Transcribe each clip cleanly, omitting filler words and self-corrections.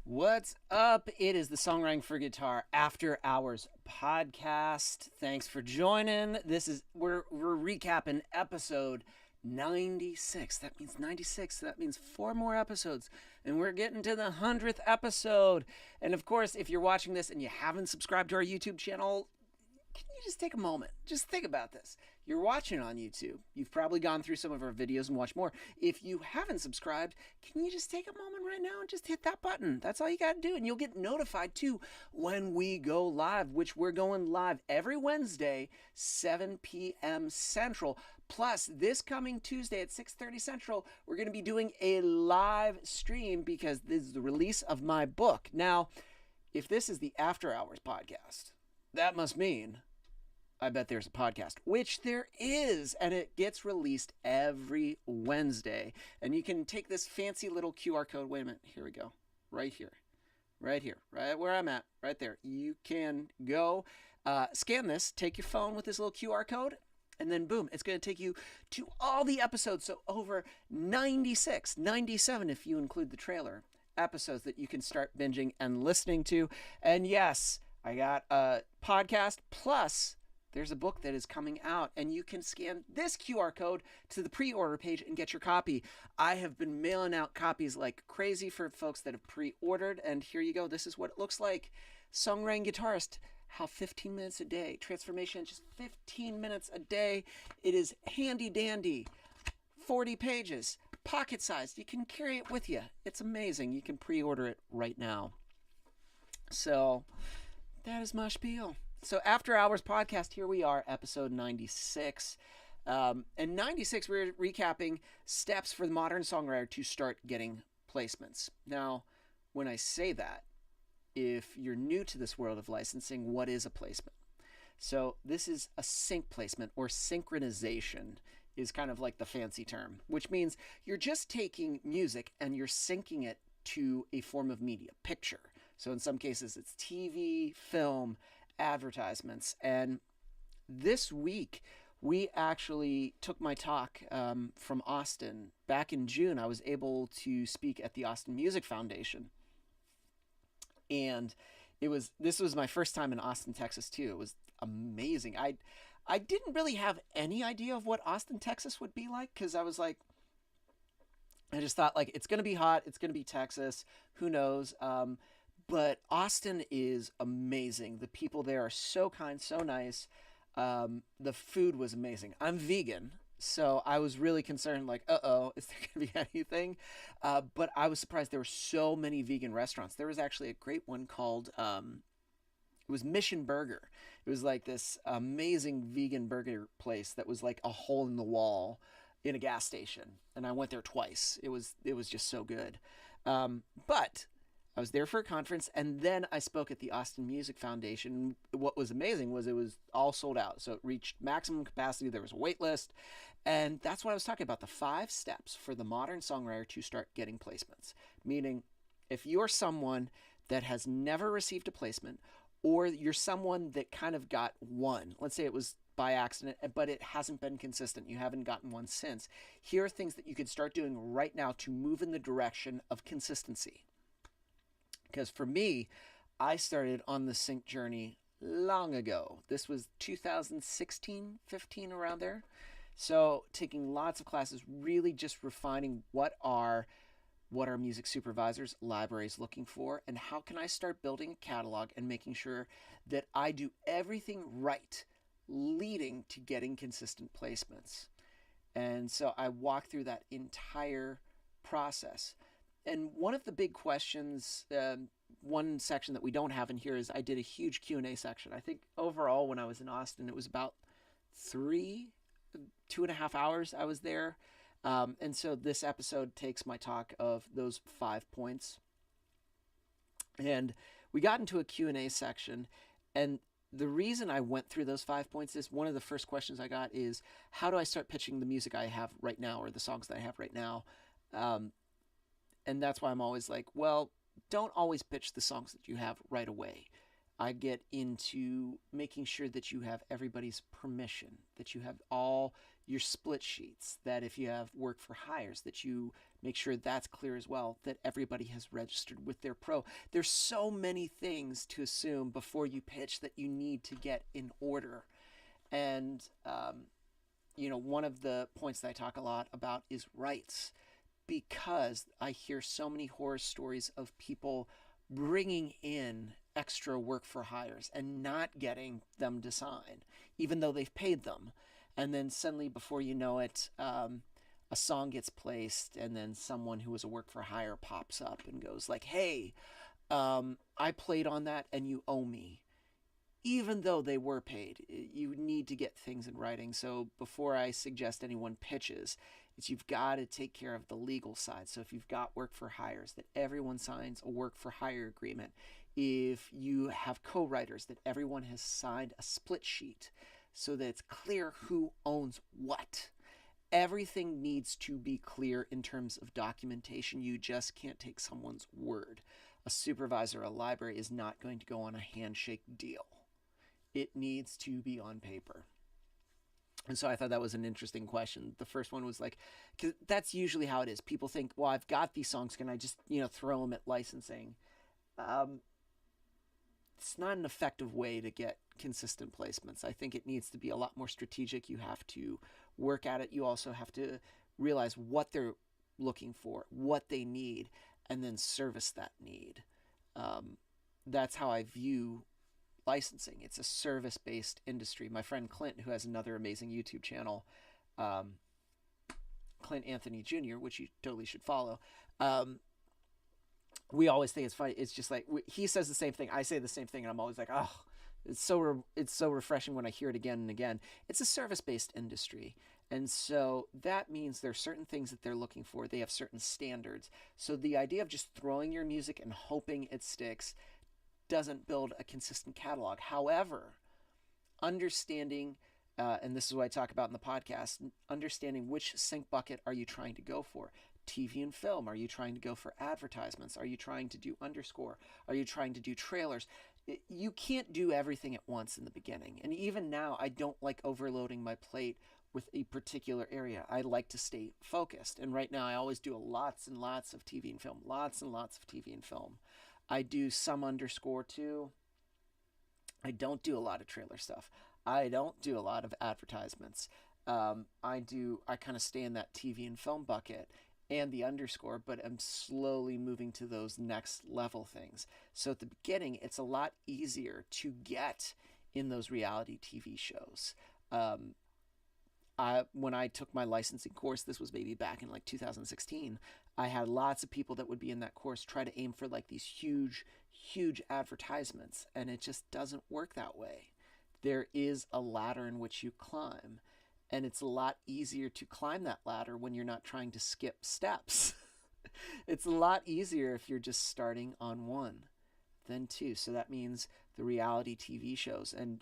What's up? It is the Songwriting for Guitar After Hours podcast. Thanks for joining. We're recapping episode 96. That means 96. That means 4 more episodes. And we're getting to the 100th episode. And of course, if you're watching this and you haven't subscribed to our YouTube channel, can you just take a moment? Just think about this. You're watching on YouTube. You've probably gone through some of our videos and watched more. If you haven't subscribed, can you just take a moment right now and just hit that button? That's all you got to do. And you'll get notified too when we go live, which we're going live every Wednesday, 7 p.m. Central. Plus, this coming Tuesday at 6:30 Central, we're going to be doing a live stream because this is the release of my book. Now, if this is the After Hours podcast, that must mean I bet there's a podcast, which there is, and it gets released every Wednesday. And you can take this fancy little QR code. Wait a minute. Here we go. Right here, right where I'm at, right there. You can go scan this, take your phone with this little QR code, and then boom, it's going to take you to all the episodes. So over 96, 97 if you include the trailer episodes that you can start binging and listening to. And yes, I got a podcast, plus there's a book that is coming out, and you can scan this QR code to the pre-order page and get your copy. I have been mailing out copies like crazy for folks that have pre-ordered, and here you go. This is what it looks like. Songwriting Guitarist, how 15 minutes a day. Transformation, just 15 minutes a day. It is handy dandy. 40 pages, pocket sized. You can carry it with you. It's amazing. You can pre-order it right now. So that is my spiel. So After Hours podcast, here we are, episode 96. And 96, we're recapping steps for the modern songwriter to start getting placements. Now, when I say that, if you're new to this world of licensing, what is a placement? So this is a sync placement, or synchronization is kind of like the fancy term, which means you're just taking music and you're syncing it to a form of media, picture. So in some cases, it's TV, film, advertisements. And this week, we actually took my talk from Austin. Back in June, I was able to speak at the Austin Music Foundation. And this was my first time in Austin, Texas, too. It was amazing. I didn't really have any idea of what Austin, Texas would be like, because I just thought, like, it's going to be hot. It's going to be Texas. Who knows? But Austin is amazing. The people there are so kind, so nice. The food was amazing. I'm vegan, so I was really concerned, like, is there going to be anything? But I was surprised there were so many vegan restaurants. There was actually a great one called, it was Mission Burger. It was like this amazing vegan burger place that was like a hole in the wall in a gas station. And I went there twice. It was just so good. But I was there for a conference, and then I spoke at the Austin Music Foundation. What was amazing was it was all sold out. So it reached maximum capacity. There was a wait list. And that's what I was talking about, the 5 steps for the modern songwriter to start getting placements. Meaning, if you're someone that has never received a placement, or you're someone that kind of got one, let's say it was by accident, but it hasn't been consistent, you haven't gotten one since, here are things that you could start doing right now to move in the direction of consistency. Because for me, I started on the sync journey long ago. This was 2016, 15, around there. So taking lots of classes, really just refining what are music supervisors, libraries looking for, and how can I start building a catalog and making sure that I do everything right, leading to getting consistent placements. And so I walked through that entire process. And one of the big questions, one section that we don't have in here, is I did a huge Q&A section. I think overall when I was in Austin, it was about 2.5 hours I was there. And so this episode takes my talk of those 5 points. And we got into a Q&A section. And the reason I went through those 5 points is one of the first questions I got is, how do I start pitching the music I have right now, or the songs that I have right now? And that's why I'm always like, well, don't always pitch the songs that you have right away. I get into making sure that you have everybody's permission, that you have all your split sheets, that if you have work for hires, that you make sure that's clear as well, that everybody has registered with their pro. There's so many things to assume before you pitch that you need to get in order. And, one of the points that I talk a lot about is rights, because I hear so many horror stories of people bringing in extra work for hires and not getting them to sign, even though they've paid them. And then suddenly, before you know it, a song gets placed, and then someone who was a work for hire pops up and goes like, hey, I played on that and you owe me. Even though they were paid, you need to get things in writing. So before I suggest anyone pitches, you've got to take care of the legal side. So if you've got work for hires, that everyone signs a work for hire agreement. If you have co-writers, that everyone has signed a split sheet so that it's clear who owns what. Everything needs to be clear in terms of documentation. You just can't take someone's word. A supervisor, a library is not going to go on a handshake deal. It needs to be on paper. And so I thought that was an interesting question. The first one was like, because that's usually how it is. People think, well, I've got these songs. Can I just, throw them at licensing? It's not an effective way to get consistent placements. I think it needs to be a lot more strategic. You have to work at it. You also have to realize what they're looking for, what they need, and then service that need. That's how I view licensing. It's a service-based industry. My friend Clint, who has another amazing YouTube channel, Clint Anthony Jr., which you totally should follow, we always think it's funny. It's just like, he says the same thing, I say the same thing, and I'm always like, oh, it's so refreshing when I hear it again and again. It's a service-based industry, and so that means there are certain things that they're looking for. They have certain standards. So the idea of just throwing your music and hoping it sticks doesn't build a consistent catalog. However, understanding, and this is what I talk about in the podcast, understanding which sync bucket are you trying to go for. TV and film, are you trying to go for advertisements? Are you trying to do underscore? Are you trying to do trailers? You can't do everything at once in the beginning. And even now, I don't like overloading my plate with a particular area. I like to stay focused. And right now, I always do lots and lots of TV and film, lots and lots of TV and film. I do some underscore too. I don't do a lot of trailer stuff. I don't do a lot of advertisements. I kind of stay in that TV and film bucket and the underscore, but I'm slowly moving to those next level things. So at the beginning, it's a lot easier to get in those reality TV shows. When I took my licensing course, this was maybe back in like 2016, I had lots of people that would be in that course try to aim for like these huge, huge advertisements, and it just doesn't work that way. There is a ladder in which you climb, and it's a lot easier to climb that ladder when you're not trying to skip steps. It's a lot easier if you're just starting on one than two. So that means the reality TV shows. And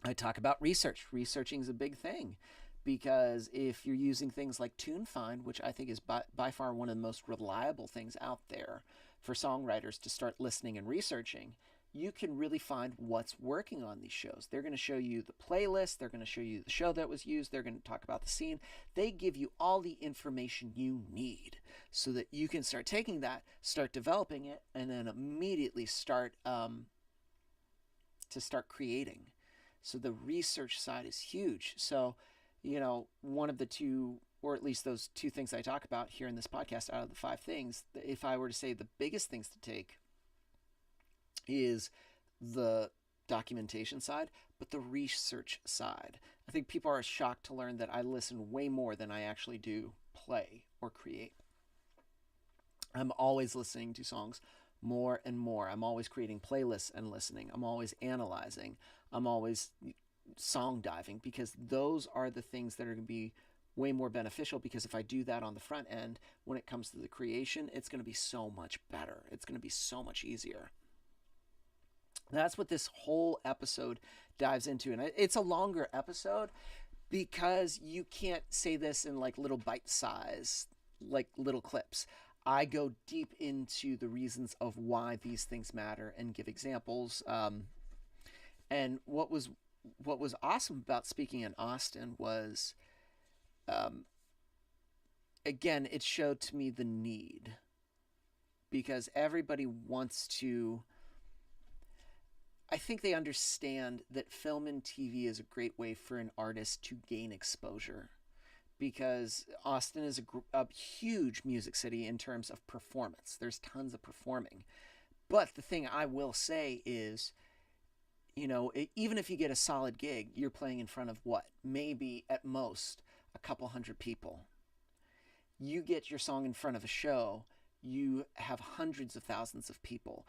I talk about research. Researching is a big thing, because if you're using things like TuneFind, which I think is by far one of the most reliable things out there for songwriters to start listening and researching, you can really find what's working on these shows. They're going to show you the playlist. They're going to show you the show that was used. They're going to talk about the scene. They give you all the information you need so that you can start taking that, start developing it, and then immediately start creating. So the research side is huge. So, one of the two, or at least those two things I talk about here in this podcast out of the 5 things, if I were to say the biggest things to take is the documentation side, but the research side. I think people are shocked to learn that I listen way more than I actually do play or create. I'm always listening to songs more and more. I'm always creating playlists and listening. I'm always analyzing. I'm always song diving, because those are the things that are going to be way more beneficial, because if I do that on the front end, when it comes to the creation, it's going to be so much better. It's going to be so much easier. That's what this whole episode dives into. And it's a longer episode because you can't say this in like little bite size, like little clips. I go deep into the reasons of why these things matter and give examples. And what was awesome about speaking in Austin was, again, it showed to me the need, because everybody wants to. I think they understand that film and TV is a great way for an artist to gain exposure, because Austin is a huge music city in terms of performance. There's tons of performing. But the thing I will say is, even if you get a solid gig, you're playing in front of what? Maybe at most a couple hundred people. You get your song in front of a show, you have hundreds of thousands of people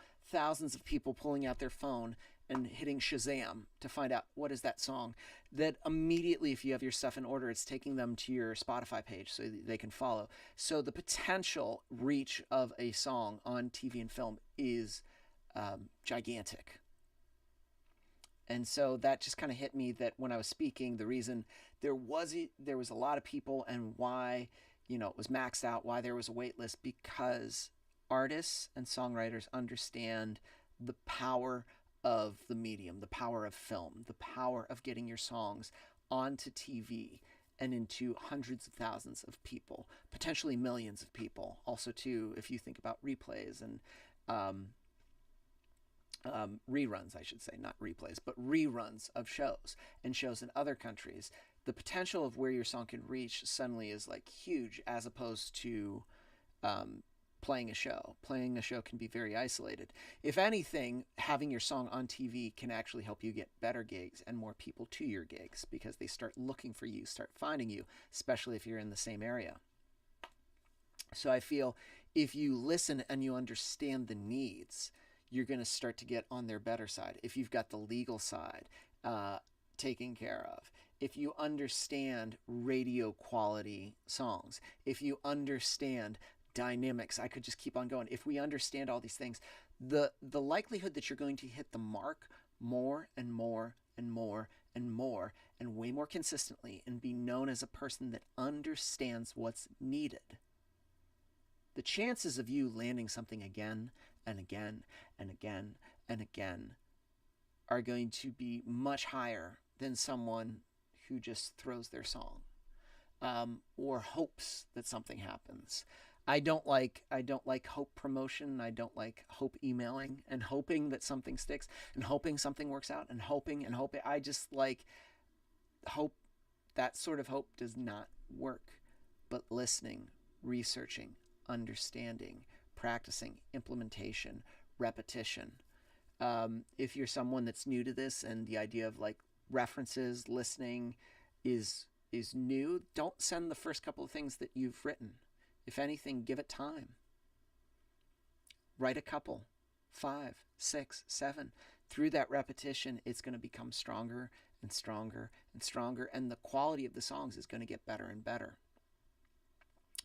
pulling out their phone and hitting Shazam to find out what is that song. That immediately, if you have your stuff in order, it's taking them to your Spotify page so they can follow. So the potential reach of a song on TV and film is gigantic. And so that just kind of hit me, that when I was speaking, the reason there was a lot of people, and why it was maxed out, why there was a wait list, because artists and songwriters understand the power of the medium, the power of film, the power of getting your songs onto TV and into hundreds of thousands of people, potentially millions of people. Also, too, if you think about replays and reruns, I should say, not replays, but reruns of shows and shows in other countries, the potential of where your song can reach suddenly is like huge, as opposed to playing a show. Playing a show can be very isolated. If anything, having your song on TV can actually help you get better gigs and more people to your gigs, because they start looking for you, start finding you, especially if you're in the same area. So I feel if you listen and you understand the needs, you're going to start to get on their better side. If you've got the legal side taken care of, if you understand radio quality songs, if you understand dynamics, I could just keep on going. If we understand all these things, the likelihood that you're going to hit the mark more and more and more and more and way more consistently, and be known as a person that understands what's needed, the chances of you landing something again and again and again and again are going to be much higher than someone who just throws their song or hopes that something happens. I don't like hope promotion. I don't like hope emailing and hoping that something sticks and hoping something works out and hoping and hoping. I just like hope. That sort of hope does not work. But listening, researching, understanding, practicing, implementation, repetition. If you're someone that's new to this and the idea of like references, listening is new, don't send the first couple of things that you've written. If anything, give it time. Write a couple, 5, 6, 7. Through that repetition, it's going to become stronger and stronger and stronger, and the quality of the songs is going to get better and better.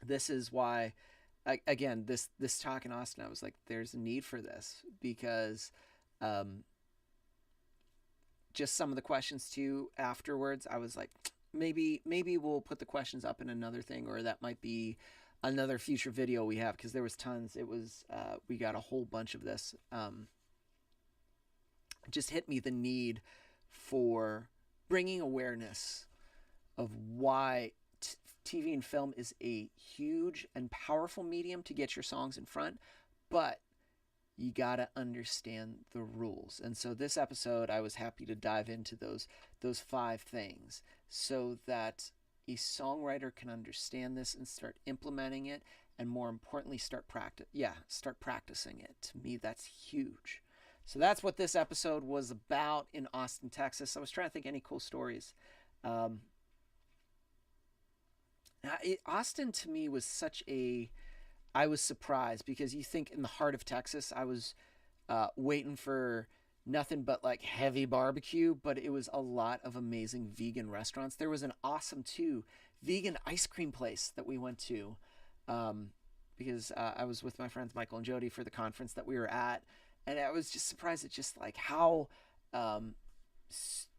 This is why, again, this talk in Austin, I was like, there's a need for this, because just some of the questions too afterwards, I was like, maybe we'll put the questions up in another thing, or that might be another future video we have, because there was tons. It was we got a whole bunch of this. Just hit me the need for bringing awareness of why TV and film is a huge and powerful medium to get your songs in front, but you got to understand the rules. And so this episode, I was happy to dive into those 5 things so that a songwriter can understand this and start implementing it, and more importantly, start practicing it. To me, that's huge. So that's what this episode was about in Austin, Texas. I was trying to think any cool stories. Austin to me was I was surprised, because you think in the heart of Texas, I was waiting for nothing but like heavy barbecue, but it was a lot of amazing vegan restaurants. There was an awesome vegan ice cream place that we went to because I was with my friends Michael and Jody for the conference that we were at, and I was just surprised at just like how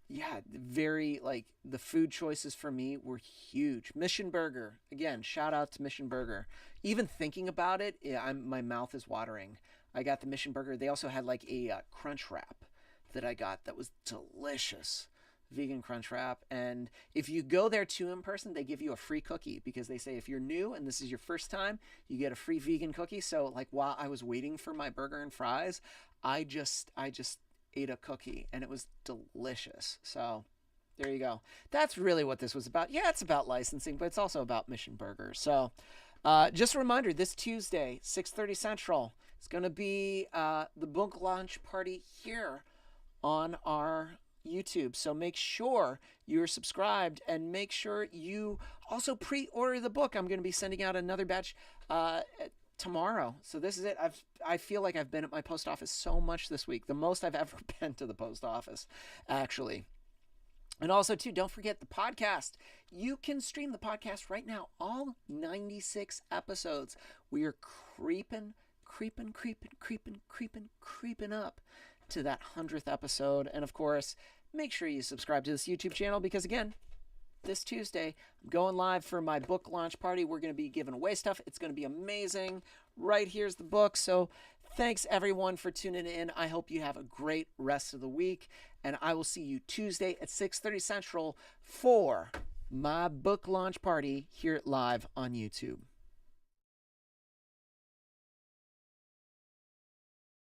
yeah, very like the food choices for me were huge. Mission Burger, again, shout out to Mission Burger. Even thinking about it, my mouth is watering. I got the Mission Burger. They also had like a crunch wrap that I got that was delicious. Vegan crunch wrap. And if you go there too in person, they give you a free cookie because they say if you're new and this is your first time, you get a free vegan cookie. So like while I was waiting for my burger and fries, I just ate a cookie and it was delicious. So there you go. That's really what this was about. Yeah, it's about licensing, but it's also about Mission Burger. So just a reminder, this Tuesday, 6:30 Central, it's going to be the book launch party here on our YouTube. So make sure you're subscribed and make sure you also pre-order the book. I'm going to be sending out another batch tomorrow. So this is it. I feel like I've been at my post office so much this week, the most I've ever been to the post office, actually. And also, too, don't forget the podcast. You can stream the podcast right now, all 96 episodes. We are creeping up to that 100th episode. And of course, make sure you subscribe to this YouTube channel because, again, this Tuesday, I'm going live for my book launch party. We're going to be giving away stuff. It's going to be amazing. Right here's the book. So thanks, everyone, for tuning in. I hope you have a great rest of the week. And I will see you Tuesday at 6:30 Central for my book launch party here live on YouTube.